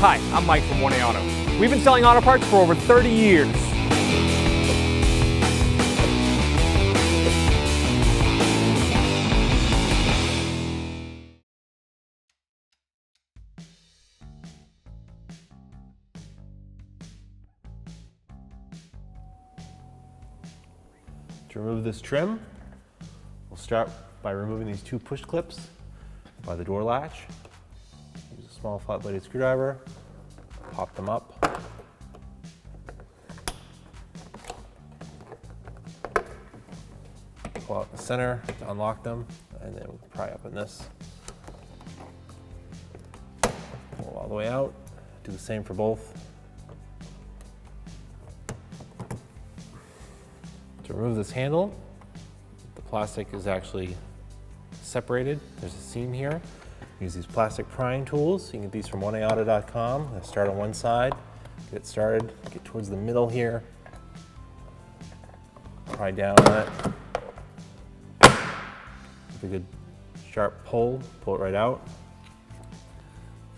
Hi, I'm Mike from 1A Auto. We've been selling auto parts for over 30 years. To remove this trim, we'll start by removing these two push clips by the door latch. Use a small flat-bladed screwdriver, pop them up. Pull out the center to unlock them, and then we'll pry up in this. Pull all the way out. Do the same for both. To remove this handle, the plastic is actually separated. There's a seam here. Use these plastic prying tools. You can get these from AWD.com. I'll start on one side, get started, get towards the middle here, pry down on it. With a good sharp pull it right out.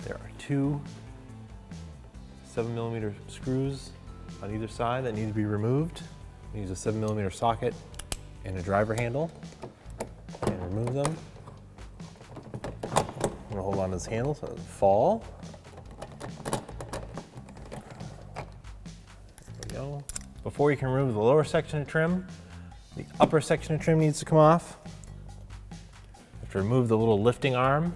There are two 7mm screws on either side that need to be removed. Use a 7mm socket and a driver handle and remove them. I'm gonna hold on to this handle so it doesn't fall. There we go. Before you can remove the lower section of trim, the upper section of trim needs to come off. You have to remove the little lifting arm.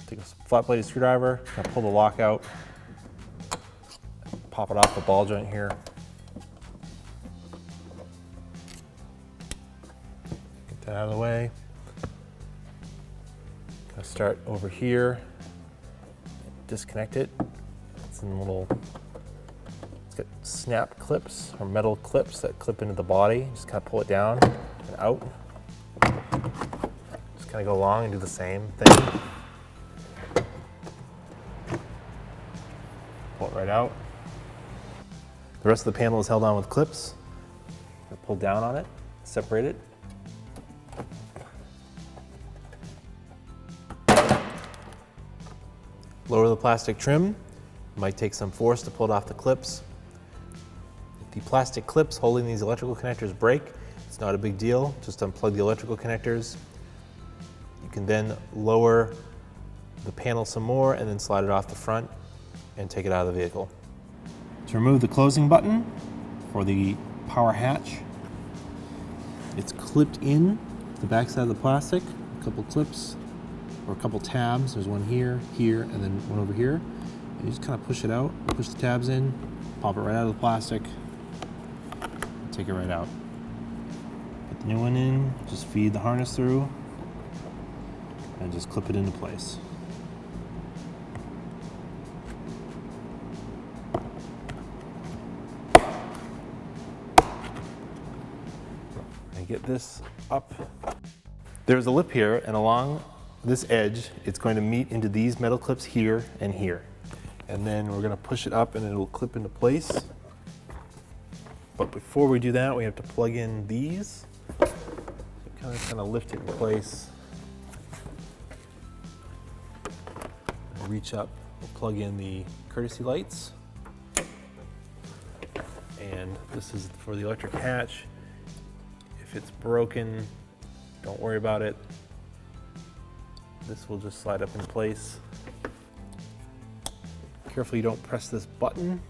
Take a flat-bladed screwdriver, kind of pull the lock out, pop it off the ball joint here. Get that out of the way. I'll start over here, disconnect it. It's got snap clips or metal clips that clip into the body. Just kind of pull it down and out. Just kind of go along and do the same thing. Pull it right out. The rest of the panel is held on with clips. Pull down on it, separate it. Lower the plastic trim. It might take some force to pull it off the clips. If the plastic clips holding these electrical connectors break, it's not a big deal. Just unplug the electrical connectors. You can then lower the panel some more and then slide it off the front and take it out of the vehicle. To remove the closing button for the power hatch, it's clipped in to the back side of the plastic. A couple clips or a couple tabs. There's one here, here, and then one over here. And you just kind of push it out, push the tabs in, pop it right out of the plastic, and take it right out. Put the new one in, just feed the harness through, and just clip it into place. And get this up. There's a lip here, and along this edge, it's going to meet into these metal clips here and here. And then we're gonna push it up and it'll clip into place. But before we do that, we have to plug in these. So kind of lift it in place. And reach up, we'll plug in the courtesy lights. And this is for the electric hatch. If it's broken, don't worry about it. This will just slide up in place. Carefully, don't press this button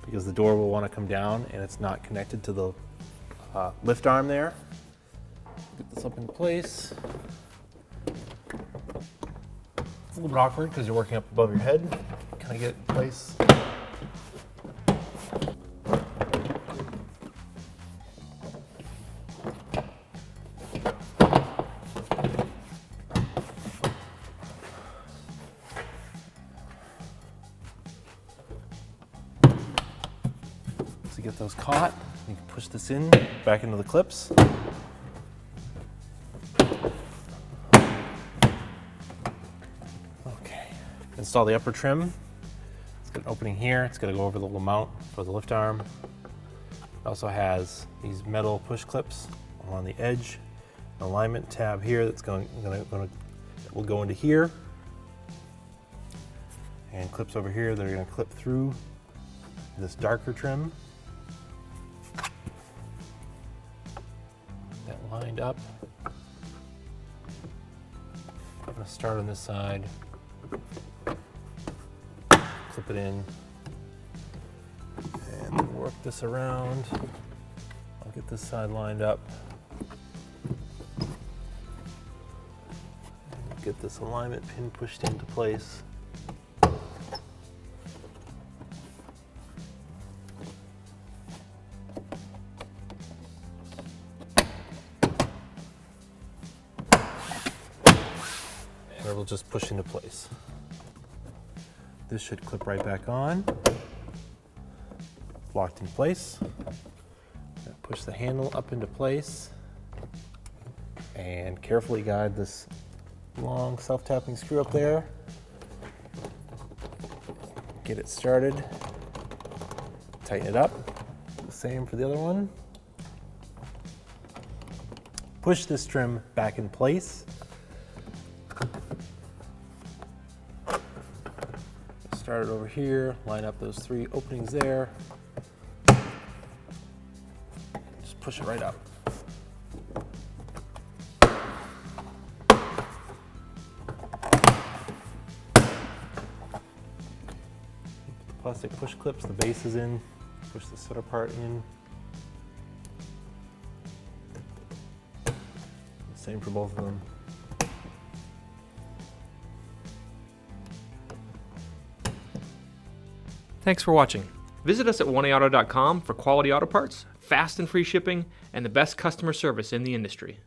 because the door will want to come down and it's not connected to the lift arm there. Get this up in place. It's a little bit awkward because you're working up above your head. Kind of get it in place. To get those caught, you can push this in back into the clips. Okay, install the upper trim. It's got an opening here. It's going to go over the little mount for the lift arm. It also has these metal push clips along the edge, an alignment tab here that's will go into here. and clips over here that are going to clip through this darker trim. That lined up. I'm going to start on this side, clip it in, and work this around. I'll get this side lined up. And get this alignment pin pushed into place. And it'll just push into place. This should clip right back on. Locked in place. Push the handle up into place and carefully guide this long self-tapping screw up there. Get it started. Tighten it up. The same for the other one. Push this trim back in place. Start it over here, line up those 3 openings there. Just push it right up. The plastic push clips, the base is in. Push the center part in. Same for both of them. Thanks for watching. Visit us at 1AAuto.com for quality auto parts, fast and free shipping, and the best customer service in the industry.